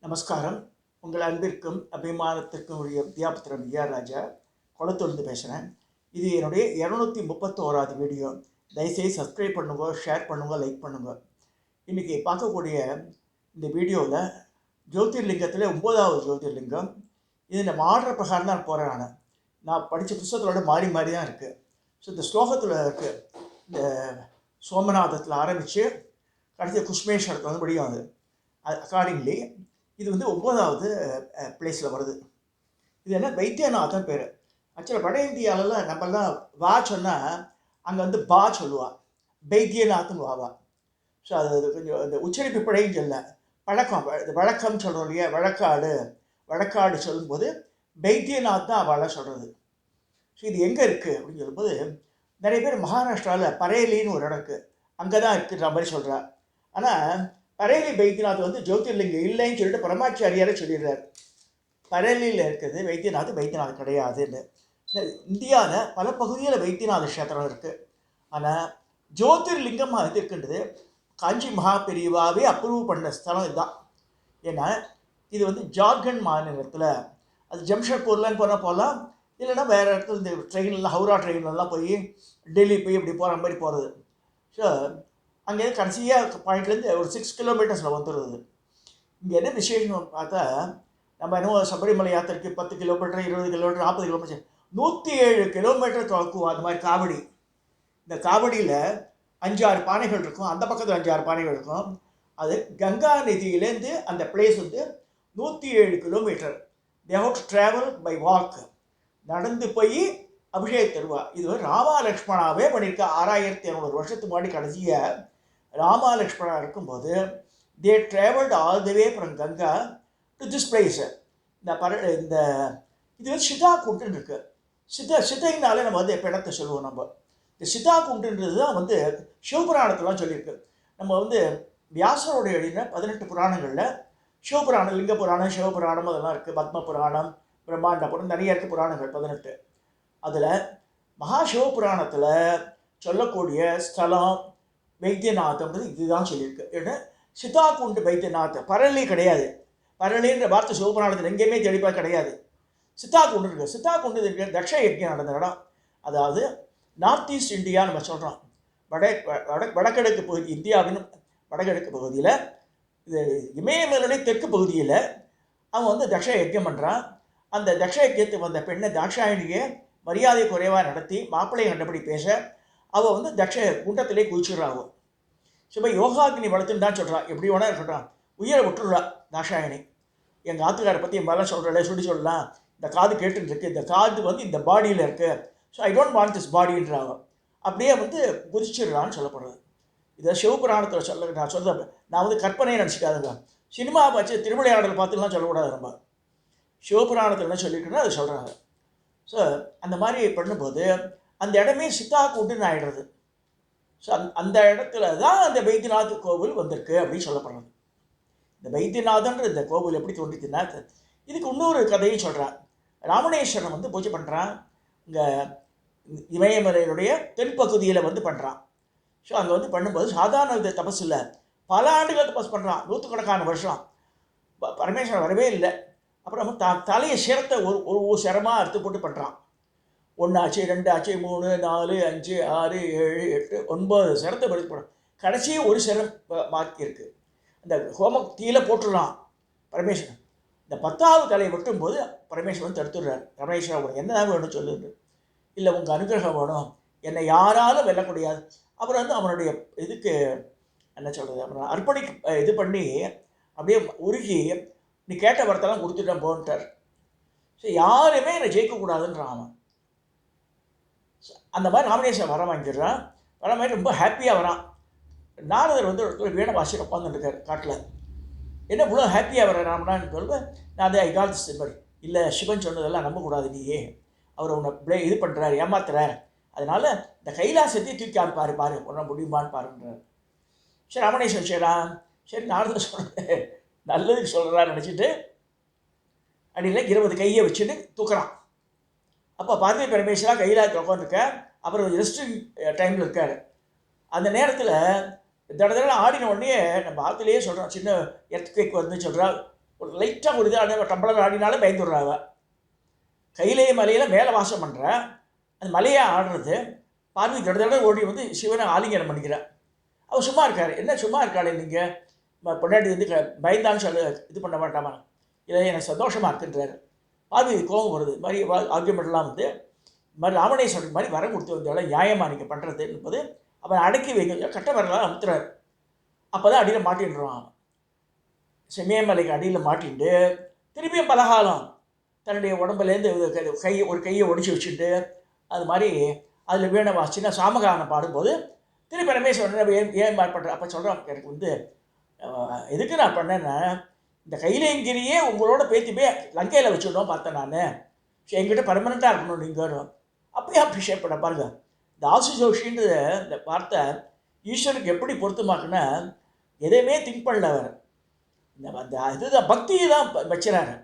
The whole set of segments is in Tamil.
நமஸ்காரம். உங்கள் அன்பிற்கும் அபிமானத்திற்கும் உரிய வித்யாபுத்திரன் விஆர் ராஜா குளத்தூர்ந்து பேசுகிறேன். இது என்னுடைய 231வது வீடியோ. தயவுசெய்து சப்ஸ்கிரைப் பண்ணுங்க, ஷேர் பண்ணுங்க, லைக் பண்ணுங்க. இன்றைக்கி பார்க்கக்கூடிய இந்த வீடியோவில் ஜோதிர்லிங்கத்தில் 9வது ஜோதிர்லிங்கம். இது நம்ம ஆர்டர் பிரகாரம் தான் போகிறேன். நான் படித்த புத்தகத்தோட மாறி மாறி தான் இருக்குது. ஸோ இந்த ஸ்லோகத்தில் இருக்குது. இந்த சோமநாதத்தில் ஆரம்பித்து கடைசி குஷ்மேஸ்வரத்தில் வந்து முடியும். அது அக்கார்டிங்லி இது வந்து 9வது பிளேஸில் வருது. இது என்ன வைத்தியநாதன் பேர். ஆக்சுவலாக வட இந்தியாவிலலாம் நம்மளாம் வா சொன்னால் அங்கே வந்து பா சொல்லுவாள், வைத்தியநாதன் வாவா. ஸோ அது கொஞ்சம் இந்த உச்சரிப்பு பிழைன்னு சொல்ல வழக்கம் சொல்கிறோம் இல்லையா, வழக்காடு சொல்லும்போது வைத்தியநாத் தான் அவளை சொல்கிறது. ஸோ இது எங்கே இருக்குது அப்படின்னு சொல்லும்போது நிறைய பேர் மகாராஷ்டிராவில் பரேலின்னு ஒரு இடம் இருக்குது, அங்கே தான் இருக்குன்ற மாதிரி சொல்கிறா. ஆனால் பரேலி வைத்தியநாத் வந்து ஜோதிர்லிங்கம் இல்லைன்னு சொல்லிட்டு பரமாச்சாரியாரே சொல்லிடுறார். பரேலியில் இருக்குது வைத்தியநாத் கிடையாதுன்னு. இந்தியாவில் பல பகுதியில் வைத்தியநாத கஷேத்திரம் இருக்குது. ஆனால் ஜோதிர்லிங்கமாக இது இருக்கின்றது காஞ்சி மகா பெரியவாவே அப்ரூவ் பண்ண ஸ்தலம் இதுதான். ஏன்னா இது வந்து ஜார்க்கண்ட் மாநிலத்தில், அது ஜம்ஷெட்பூர்லன்னு போகலாம், இல்லைன்னா வேறு இடத்துல இந்த ட்ரெயின்லாம் ஹவுரா ட்ரெயின்லாம் போய் டெல்லி போய் இப்படி போகிற மாதிரி போகிறது. ஸோ அங்கே கடைசியாக பாயிண்ட்லேருந்து ஒரு 6 கிலோமீட்டர்ஸில் வந்துடுது. இங்கே என்ன விசேஷம் பார்த்தா, நம்ம என்ன சபரிமலை யாத்திரைக்கு 10 கிலோமீட்டர், 20 கிலோமீட்டர், 40 கிலோமீட்டர், 107 கிலோமீட்டர் தொலைக்கும். அது மாதிரி காவடி. இந்த காவடியில் 5-6 பானைகள் இருக்கும், அந்த பக்கத்தில் 5-6 பானைகள் இருக்கும். அது கங்கா நதியிலேருந்து அந்த பிளேஸ் வந்து 107 kilometre. They have to travel by walk. நடந்து போய் அபிஷேக் தருவா. இது ராமா லக்ஷ்மணாவே பண்ணியிருக்கா. 6200 வருஷத்துக்கு முன்னாடி கடைசியாக ராமா லக்ஷ்மணா இருக்கும்போது they travelled all the way from Ganga to this place. இந்த இது வந்து சிதா குண்டுன்னு இருக்குது. சிதைனாலே நம்ம வந்து பிடத்தை சொல்லுவோம். நம்ம இந்த சிதா குண்டுன்றது தான் வந்து சிவபுராணத்தெலாம் சொல்லியிருக்கு. நம்ம வந்து வியாசருடைய எழுதின 18 புராணங்களில் சிவபுராணம், லிங்க புராணம், சிவபுராணம் அதெல்லாம் இருக்குது. பத்ம புராணம், பிரம்மாண்ட புராணம், நிறைய இருக்குது புராணங்கள் 18. அதில் மகா சிவபுராணத்தில் சொல்லக்கூடிய ஸ்தலம் வைத்தியநாதம்ன்றது இதுதான் சொல்லியிருக்கு. ஏன்னா சிதா குண்டு வைத்தியநாத், பரளி கிடையாது. பரளின்ற வார்த்தை சிவபுராணத்தில் எங்கேயுமே தெளிப்பாக கிடையாது. சித்தா குண்டு இருக்குது. சித்தா குண்டு இருக்கிற தக்ஷ யஜ்யம் நடந்த இடம். அதாவது நார்த் ஈஸ்ட் இந்தியா நம்ம சொல்கிறோம். வடகிழக்கு பகுதி, இந்தியாவின் வடகிழக்கு பகுதியில், இது இமயமலையுடைய தெற்கு பகுதியில் அவன் வந்து தக்ஷ யஜ்யம் பண்ணுறான். அந்த தக்ஷ யஜ்யத்துக்கு வந்த பெண்ணை தாட்சாயணியை மரியாதை குறைவாக நடத்தி மாப்பிள்ளையை கண்டபடி பேச அவள் வந்து தக்ஷ குண்டத்திலே குதிச்சுடுறாள். சும்மா யோகாக்னி வளர்த்துன்னு தான் சொல்கிறான். எப்படி வேணா இருக்கட்டும், உயிரை விட்டுடுறா தாட்சாயணி. எங்கள் ஆத்துக்காரை பற்றி என் மேலே சொல்கிறல சொல்லி சொல்லலாம், இந்த காது கேட்டுன்னு இருக்குது, இந்த காது வந்து இந்த பாடியில் இருக்குது, so I don't want this பாடின்றாங்க. அப்படியே வந்து குதிச்சிடுறான்னு சொல்லப்படுறது. இதை சிவபுராணத்தில் நான் வந்து கற்பனையை நினச்சிக்காதுங்க. சினிமா பார்த்து திருவிளையாடல் பார்த்துலாம் சொல்லக்கூடாது. நம்ம சிவபுராணத்தில் என்ன சொல்லியிருக்குன்னா அது சொல்கிறாங்க. ஸோ அந்த மாதிரி பண்ணும்போது அந்த இடமே சித்தா கூட்டுன்னு ஆகிடுறது. ஸோ அந்த இடத்துல தான் அந்த வைத்தியநாத் கோவில் வந்திருக்கு அப்படின்னு சொல்லப்படுறது. இந்த வைத்தியநாதன்ற இந்த கோவில் எப்படி தோன்றிச்சுன்னா, இதுக்கு இன்னொரு கதையும் சொல்கிறான். ராமணேஸ்வரன் வந்து பூஜை பண்ணுறான். இங்கே இமயமலையுடைய தென்பகுதியில் வந்து பண்ணுறான். ஸோ அங்கே வந்து பண்ணும்போது சாதாரண தபஸ் இல்லை, பல ஆண்டுகள் தபஸ் பண்ணுறான், 100கணக்கான வருஷம். பரமேஸ்வரன் வரவே இல்லை. அப்புறம் தலையை சிரத்தை ஒரு சிரமாக அறுத்து போட்டு பண்ணுறான். 1 ஆச்சு, 2 ஆச்சு, 3, 4, 5, 6, 7, 8, 9 சிரத்தை படுத்து போடுறான். கடைசியே ஒரு சிரம் பாக்கி இருக்குது. அந்த ஹோம தீயில போட்டுடலாம் பரமேஸ்வரன். இந்த 10வது தலையை வெட்டும்போது பரமேஸ்வரன் தடுத்துடுறார். ரமேஸ்வரன் உனக்கு என்ன வேணும்னு சொல்லுது. இல்லை உங்கள் அனுகிரகம் வேணும், என்னை யாராலும் வெல்லக்கூடியாது. அப்புறம் வந்து அவனுடைய இதுக்கு என்ன சொல்கிறது, அப்புறம் அர்ப்பணி இது பண்ணி அப்படியே உருகி நீ கேட்ட வரத்தெல்லாம் கொடுத்துட்டேன் போன்ட்டார். ஸோ யாருமே என்னை ஜெயிக்கக்கூடாதுன்றான் அவன். அந்த மாதிரி ராமணேஸ்வரன் வர வாங்கிடுறான். வர மாதிரி ரொம்ப ஹாப்பியாக வரான். நாரதர் வந்து ஒரு வீணை வாசியில் உட்காந்துருக்கார் காட்டில். என்ன இவ்வளோ ஹாப்பியாக வர ராமனான்னு சொல்லுவேன். நான் அதை ஐகால் சிம்பர் இல்லை, சிவன் சொன்னதெல்லாம் நம்பக்கூடாது, நீயே அவர் உன்னை இது பண்ணுறாரு, ஏமாத்துறார், அதனால் இந்த கைலாசத்தை தூக்கி பாரு உன்னை முடியுமான்னு பாருன்றார். சரி ராமணேஸ்வரன் சரி நாரதர் சொல்கிறது நல்லதுக்கு சொல்கிறான்னு நினச்சிட்டு அடியில் 20 கையை வச்சுட்டு தூக்குறான். அப்போ பார்வதி பரமேஸ்வரா கைலாயத்தில் உட்காந்துருக்க, அப்புறம் ரெஸ்டிங் டைமில் இருக்கார். அந்த நேரத்தில் தடவை ஆடின உடனே நம்ம ஆற்றுலேயே சொல்கிறோம், சின்ன எர்த்குவேக் வந்து சொல்கிறா, ஒரு லைட்டாக ஒரு இது டம்பளம் ஆடினாலும் பயந்துடுறாங்க. கையிலே மலையில் மேலே வாசம் பண்ணுற அந்த மலையை ஆடுறது பார்வதி தட ஓடி வந்து சிவனை ஆலிங்கனம் பண்ணிக்கிறார். அவர் சும்மா இருக்கார். என்ன சும்மா இருக்காளே நீங்கள் பொண்டாட்டி வந்து பயந்தான்னு சொல்ல இது பண்ண மாட்டாமா, இல்லை எனக்கு சந்தோஷமாக இருக்குன்றாரு. பார்வதி கோபம் வருது. இது மாதிரி ஆர்கியூமெண்ட்லாம் வந்து இது மாதிரி ராமணேஸ்வரன் மாதிரி வரம் கொடுத்து வந்தாலும் நியாயமாக நீங்கள் பண்ணுறது என்பது அவன் அடக்கி வைக்க கட்ட வரலாம் அமுத்துறாரு. அப்போ தான் அடியில் மாட்டின்றான். செம்மியமலைக்கு அடியில் மாட்டின்ட்டு திருப்பியும் பலகாலம் தன்னுடைய உடம்புலேருந்து ஒரு கையை ஒடிச்சு வச்சுட்டு அது மாதிரி அதில் வீணை வாசிச்சுன்னா சாமகானம் பாடும்போது திருப்பி ரமேஸ்வரன் ஏன் பண்ணுறேன். அப்போ சொல்கிறான், எனக்கு வந்து எதுக்கு நான் பண்ணேன்னா இந்த கைலேங்கிரியே உங்களோட பேத்தி போய் லங்கையில் வச்சுடணும் பார்த்தேன் நான். என்கிட்ட பர்மனெண்ட்டாக இருக்கணும் நீங்கள். அப்பயே அப்ரிஷியேட் பண்ண பாருங்கள். இந்த ஆசு ஜோஷின்ற இந்த வார்த்தை ஈஸ்வருக்கு எப்படி பொருத்தமாக்குன்னா எதையுமே திங்க் பண்ணல அவர். அந்த இதுதான் பக்தியை தான் வச்சுறாரு.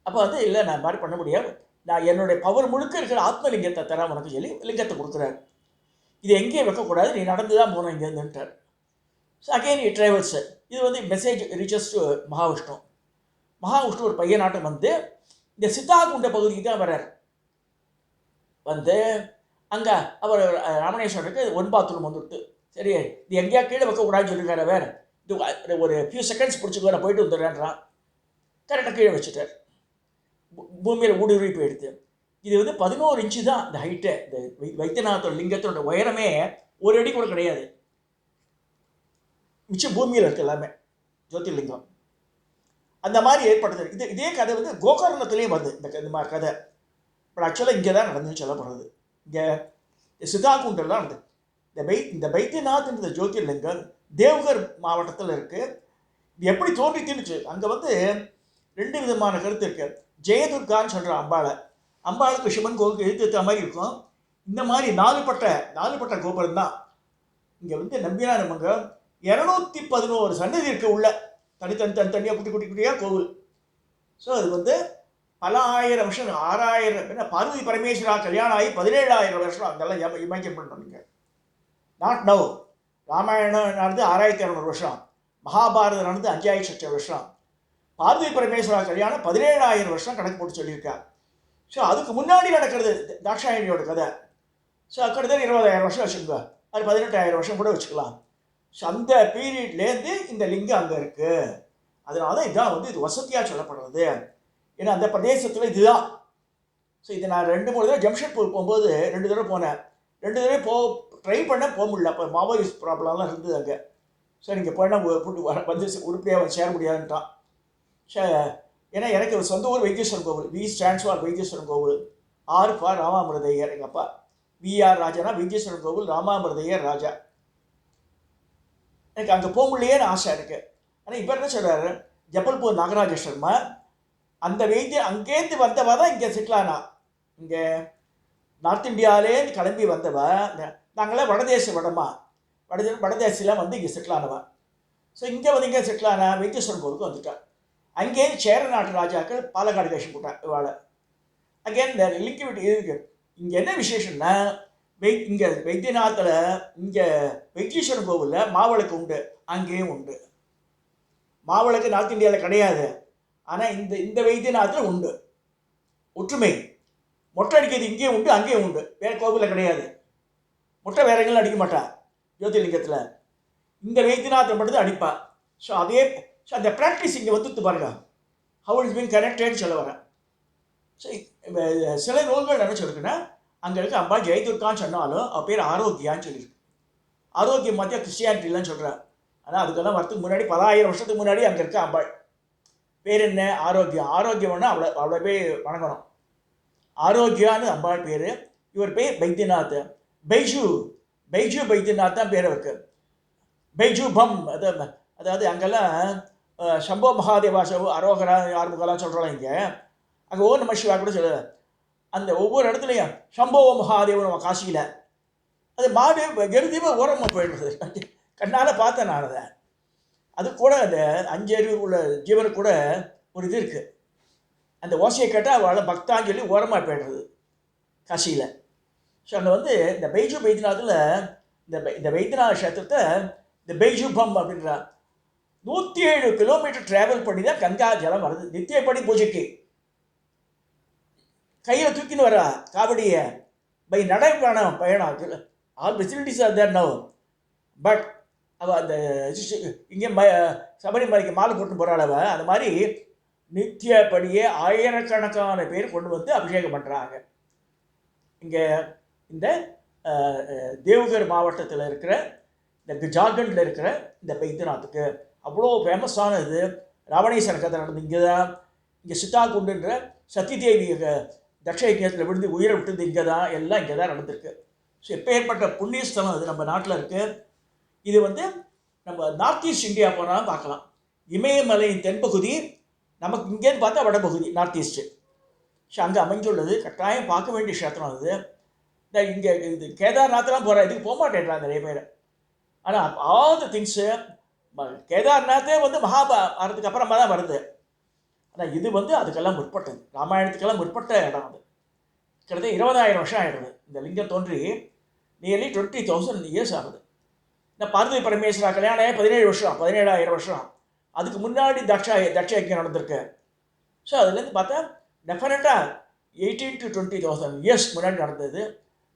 அப்போ வந்து இல்லை நான் மாதிரி பண்ண முடியாது, நான் என்னுடைய பவர் முழுக்க இருக்கிற ஆத்மலிங்கத்தை தரேன் உனக்கு சொல்லி லிங்கத்தை கொடுக்குறாரு. இது எங்கேயும் வைக்கக்கூடாது, நீ நடந்து தான் போகணும் இங்கேருந்துட்டார். So again it travels. இது வந்து message reaches to Mahavishnu. Mahavishnu ஒரு பையனாட்டம் வந்து இந்த சித்தாகுண்ட பகுதிக்கு தான் வர்றார். வந்து அங்கே அவர் ராமணேஸ்வரருக்கு ஒன் பாத்ரூம் வந்துவிட்டு, சரி இது எங்கேயா கீழே வைக்கக்கூடாதுன்னு சொல்லியிருக்காரு. வேறு இது ஒரு ஃபியூ செகண்ட்ஸ் பிடிச்சிக்கோ, நான் போயிட்டு வந்துடுறேன்றான். கரெக்டாக கீழே வச்சுட்டார். பூமியில் ஊடுருவி போயிடுது. இது வந்து 11 இன்ச்சு தான் இந்த ஹைட்டு. இந்த வைத்தியநாதோட லிங்கத்தோட உயரமே ஒரு அடி கூட கிடையாது. மிச்சம் பூமியில் இருக்குது எல்லாமே ஜோதிர்லிங்கம். அந்த மாதிரி ஏற்படுது. இதே கதை வந்து கோகர்ணத்துலேயும் வருது இந்த மாதிரி கதை. பட் ஆக்சுவலாக இங்கே தான் நடந்துன்னு சொல்லப்படுறது. இங்கே சிதாகுண்டல் தான் நடந்தது. இந்த பைத்தியநாத்ன்ற ஜோதிர்லிங்கம் தேவ்கர் மாவட்டத்தில் இருக்குது. இது எப்படி தோன்றிச்சுன்னு அங்கே வந்து 2 விதமான கருத்து இருக்குது. ஜெயதுர்கான்னு சொல்கிற அம்பாளுக்கு சிவன் கோவிலுக்கு எழுத்து மாதிரி இருக்கும். இந்த மாதிரி 4 பட்ட கோபுரம் தான் இங்கே வந்து நம்பினா நமக்கு 211 சன்னதி இருக்குது உள்ள. தனியாக குட்டியாக கோவில். ஸோ அது வந்து பல ஆயிரம் வருஷம், 6000 பார்வதி பரமேஸ்வரா கல்யாணம் ஆகி 17,000 வருஷம். அங்கெல்லாம் இமேஜின் பண்ணணும் நீங்கள். Not now. ராமாயணம் நடந்து 6,200 வருஷம், மகாபாரதம் நடந்து 5,000 வருஷம், பார்வதி பரமேஸ்வரா கல்யாணம் 17,000 வருஷம் கணக்கு போட்டு சொல்லியிருக்கா. ஸோ அதுக்கு முன்னாடி நடக்கிறது தாட்சாயணியோட கதை. ஸோ கிட்டத்தட்ட 20,000 வருஷம் வச்சுக்கோங்க, அது 18,000 வருஷம் கூட வச்சுக்கலாம். ஸோ அந்த பீரியட்லேருந்து இந்த லிங்கம் அங்கே இருக்குது. அதனால தான் இதான் வந்து இது வசதியாக சொல்லப்படுறது. ஏன்னா அந்த பிரதேசத்தில் இதுதான். ஸோ இதை நான் 2-3 தடவை ஜம்ஷெட்பூர் போகும்போது 2 தடவை போனேன். 2 தடவை ட்ரை பண்ண போக முடியல. அப்போ மாவோயிஸ்ட் ப்ராப்ளம்லாம் இருந்தது அங்கே. ஸோ நீங்கள் போனால் வந்து உருப்படியாக வந்து சேர முடியாதுன்ட்டான். ஏன்னா எனக்கு சொந்த ஊர் வைத்தீஸ்வரன் கோவில். We stands for Vaitheeswaran Koil. R for Ramamirthaiyar. எங்கள் அப்பா விஆர் ராஜானா வைத்தீஸ்வரன் கோவில் ராமாமிர்தையர் ராஜா. எனக்கு அங்கே போக முடியேன்னு ஆசை இருக்குது. ஆனால் இப்போ என்ன சொல்கிறாரு, ஜபல்பூர் நாகராஜ சர்மா அந்த வைத்தியம் அங்கேருந்து வந்தவா தான் இங்கே செட்டிலானா. இங்கே நார்த் இந்தியாவிலேருந்து கிளம்பி வந்தவா. நாங்களாம் வடதேசிலாம் வந்து இங்கே செட்டிலானவா. ஸோ இங்கே வந்து இங்கே செட்டிலானா வைத்தீஸ்வரன் கோவிலுக்கு வந்துட்டான். அங்கேருந்து சேர நாட்டு ராஜாக்கள் பாலக்காடு தேசம் போட்டான் இவாளை. அங்கேருந்து இந்த லிங்க்விட்டி இருக்குது. இங்கே என்ன விசேஷம்னா இங்கே வைத்தியநாத்தில் இங்கே வைத்தீஸ்வரன் கோவிலில் மாவிளக்கு உண்டு, அங்கேயும் உண்டு. மாவிளக்கு நார்த் இந்தியாவில் கிடையாது, ஆனால் இந்த வைத்தியநாத்தில் உண்டு. ஒற்றுமை. மொட்டை அடிக்கிறது இங்கேயும் உண்டு, அங்கேயும் உண்டு. வேறு கோவிலில் கிடையாது. மொட்டை வேற எங்கேயும் அடிக்க மாட்டான் ஜோதிர்லிங்கத்தில். இந்த வைத்தியநாத்தை மட்டும் தான் அடிப்பா. ஸோ அந்த ப்ராக்டிஸ் இங்கே வந்துட்டு பாருங்க. ஹவு இஸ் பீன் கனெக்டட்னு சொல்ல வரேன். ஸோ சில நூல்கள் என்ன சொல்லிருக்குன்னா, அங்கே இருக்க அம்பா ஜெயதுர்கான்னு சொன்னாலும் அவள் பேர் ஆரோக்கியான்னு சொல்லியிருக்கு. ஆரோக்கியம் மத்திய கிறிஸ்டியானிட்டிலாம் சொல்கிறார். ஆனால் அதுக்கெல்லாம் வரத்துக்கு முன்னாடி 10,000 வருஷத்துக்கு முன்னாடி அங்கே இருக்க அம்பாள் பேர் என்ன, ஆரோக்கியம். ஆரோக்கியம்னா அவ்வளோ போய் வணங்கணும். ஆரோக்கியான்னு அம்பாள் பேர். இவர் பேர் பைத்தியநாத். பைஜு பைத்தியநாத் தான் பேர் அவருக்கு. பைஜு பம் அதாவது அங்கெல்லாம் சம்போ மகாதேவாசவோ அரோகரா ஆறுமுகலாம் சொல்கிறோம். இங்கே அங்கே ஓ நம சிவா கூட சொல்ல. அந்த ஒவ்வொரு இடத்துலையும் சம்போ மகாதேவன் நம்ம காசியில் அது மாடு எருதியமாக ஓரமாக போயிடுறது. கண்ணால் பார்த்தேன் நான் அதை. அது கூட அந்த 5 அறிவு உள்ள ஜீவனுக்கு கூட ஒரு இது இருக்குது. அந்த ஓசையை கேட்டால் அவளை பக்தான்னு சொல்லி ஓரமாக போயிடுறது காசியில். ஸோ அங்கே வந்து இந்த பைஜு பைத்தியநாத்தில் இந்த வைத்தியநாத கஷேத்திரத்தை இந்த பைஜு பம் அப்படின்றா. 107 கிலோமீட்டர் டிராவல் பண்ணி தான் கங்கா ஜலம் வருது நித்தியப்படி பூஜைக்கு. கையில் தூக்கின்னு வர காவடியை பை நடைப்பயணம் all facilities are there now. But அவள் அந்த இங்கே சபரிமலைக்கு மாலை போட்டு போகிறாள். அந்த மாதிரி நித்தியப்படியே ஆயிரக்கணக்கான பேர் கொண்டு வந்து அபிஷேகம் பண்ணுறாங்க. இங்கே இந்த தேவகர் மாவட்டத்தில் இருக்கிற இந்த ஜார்க்கண்டில் இருக்கிற இந்த பைத்தியநாத்துக்கு அவ்வளோ ஃபேமஸான இது. ராவணேஸ்வரன் கதை நடந்து இங்கே தான். இங்கே சித்தாகுண்டுன்ற சத்திதேவி தட்ச யஜ்ஞத்தில் விழுந்து உயிரை விட்டது இங்கே தான். எல்லாம் இங்கே தான் நடந்திருக்கு. ஸோ எப்போ ஏற்பட்ட புண்ணியஸ்தலம் அது நம்ம நாட்டில் இருக்குது. இது வந்து நம்ம நார்த் ஈஸ்ட் இந்தியா போனாலும் பார்க்கலாம். இமயமலையின் தென்பகுதி நமக்கு இங்கேருந்து பார்த்தா வடபகுதி நார்த் ஈஸ்ட்டு. ஸோ அங்கே அமைஞ்சுள்ளது. கட்டாயம் பார்க்க வேண்டிய க்ஷேத்திரம் அது. இந்த இங்கே இது கேதார்நாத்லாம் போகிற இதுக்கு போக மாட்டேன்றாங்க நிறைய பேர். ஆனால் ஆல் த திங்ஸு கேதார்நாத்தே வந்து மகாபாரதத்துக்கு அப்புறமா தான் வருது. ஆனால் இது வந்து அதுக்கெல்லாம் முற்பட்டது. ராமாயணத்துக்கெல்லாம் முற்பட்ட இடம் அது. கிட்டத்தட்ட 20,000 வருஷம் ஆகிடுது. இந்த லிங்கம் தோன்றி நியர்லி 20,000 இயர்ஸ் ஆகுது. இந்த பார்வதி பரமேஸ்வரா கல்யாணம் 17 வருஷம் 17,000 வருஷம். அதுக்கு முன்னாடி தட்ச யஜ்ஞம் நடந்திருக்கு. ஸோ அதுலேருந்து பார்த்தா டெஃபினட்டாக 18 to 20,000 இயர்ஸ் முன்னாடி நடந்தது.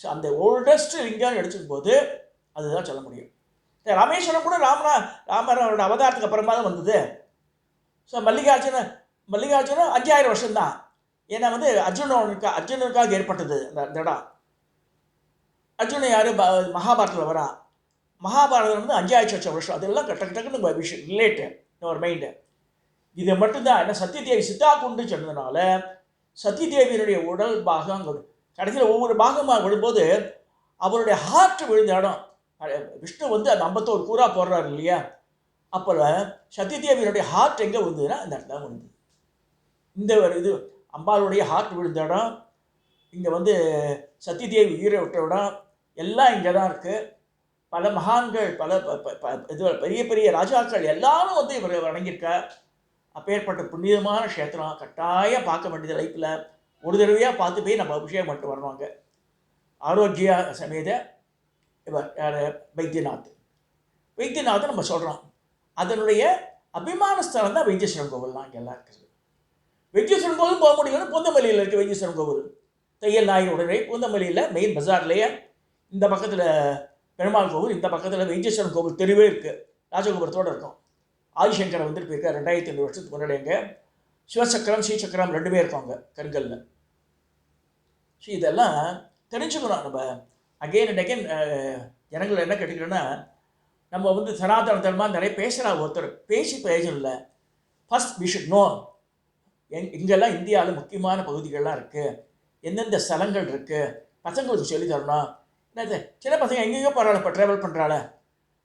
ஸோ அந்த ஓல்டஸ்ட் லிங்கம் எடுத்துக்கும் போது அதுதான் சொல்ல முடியும். ராமேஸ்வரம் கூட ராமரோட அவதாரத்துக்கு அப்புறமா தான் வந்தது. ஸோ மல்லிகார்ஜுனம் 5,000 வருஷம்தான். ஏன்னா வந்து அர்ஜுனனுக்காக ஏற்பட்டது அந்த இடம். அர்ஜுனன் யார் மகாபாரதத்தில் வரா. மகாபாரதம் வந்து 5,000 வருஷம். அதெல்லாம் டக்குன்னு விஷயம் ரிலேட்டு ஒரு மைண்டு. இது மட்டும்தான். ஏன்னா சத்தியதேவி சித்தாகுண்டு சொன்னதுனால சத்தியதேவியினுடைய உடல் பாகம் கடைசியில் ஒவ்வொரு பாகமாக விழும்போது அவருடைய ஹார்ட் விழுந்த இடம். விஷ்ணு வந்து அந்த 51 கூறா போடுறாரு இல்லையா. அப்போ சத்தியதேவியினுடைய ஹார்ட் எங்கே விழுந்ததுன்னா அந்த இடத்துல விழுந்தது. இந்த இது அம்பாளுடைய ஹார்ட் விழுந்த இடம். இங்கே வந்து சத்தியதேவி உயிரை விட்ட இடம் எல்லாம் இங்கே தான் இருக்குது. பல மகான்கள் பல இது பெரிய பெரிய ராஜாக்கள் எல்லாரும் வந்து இவர் வணங்கியிருக்கார். அப்பேற்பட்ட புண்ணியமான க்ஷேத்திரம். கட்டாயம் பார்க்க வேண்டியது. லைஃப்பில் ஒரு தடவையாக பார்த்து போய் நம்ம அபிஷேகம் மட்டும் வரணுங்க. ஆரோக்கிய சமேத இவர் யார் வைத்தியநாத் நம்ம சொல்கிறோம். அதனுடைய அபிமான ஸ்தலம் தான் வைத்தீஸ்வரன் கோவில்லாம் இங்கே எல்லாம் இருக்குது. வைத்தீஸ்வரன் கோவில் போக முடியலன்னு பூந்தமல்லியில் இருக்குது வைத்தீஸ்வரன் கோவில். தையல் நாய் உடனே பூந்தமல்லியில் மெயின் பஜார்லேயே இந்த பக்கத்தில் பெருமாள் கோவில், இந்த பக்கத்தில் வைத்தீஸ்வரன் கோவில் தெருவே இருக்குது. ராஜகோபுரத்தோடு இருக்கும். ஆதிசங்கரை வந்துட்டு போயிருக்கார் 2,500 வருஷத்துக்கு முன்னாடி. அங்கே சிவசக்கரம் ஸ்ரீசக்கரம் 2 பேர் இருக்காங்க கருங்கல்ல. ஸோ இதெல்லாம் தெரிஞ்சுக்கணும் நம்ம. அகெயின் அண்ட் அகெயின் ஜனங்கள் என்ன கேட்டுக்கிறோன்னா, நம்ம வந்து சனாதன தர்மா நிறைய பேசுகிறாங்க. ஒருத்தர் பேசி பிரயோஜனம் இல்லை. ஃபஸ்ட் வி ஷுட் நோ இங்கெல்லாம் இந்தியாவில் முக்கியமான பகுதிகள்லாம் இருக்குது, எந்தெந்த ஸ்தலங்கள் இருக்குது, பசங்களுக்கு சொல்லி தரணும். என்ன சின்ன பசங்க எங்கெங்கேயோ போகிறாள், இப்போ ட்ராவல் பண்ணுறாள்,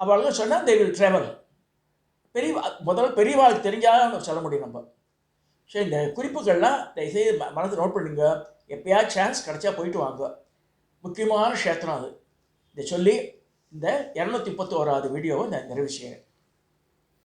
அவளுக்கு சொன்னால் தே வில் ட்ராவல். முதல்ல பெரியவாளுக்கு தெரிஞ்சாலும் சொல்ல முடியும் நம்ம. ஸோ இந்த குறிப்புகள்லாம் தயவுசெய்து மனதை நோட் பண்ணுங்க. எப்போயாவது சான்ஸ் கிடச்சா போயிட்டு வாங்க. முக்கியமான க்ஷேத்திரம் அது. இதை சொல்லி இந்த 231வது வீடியோவை நான் நிறைவு செய்கிறேன்.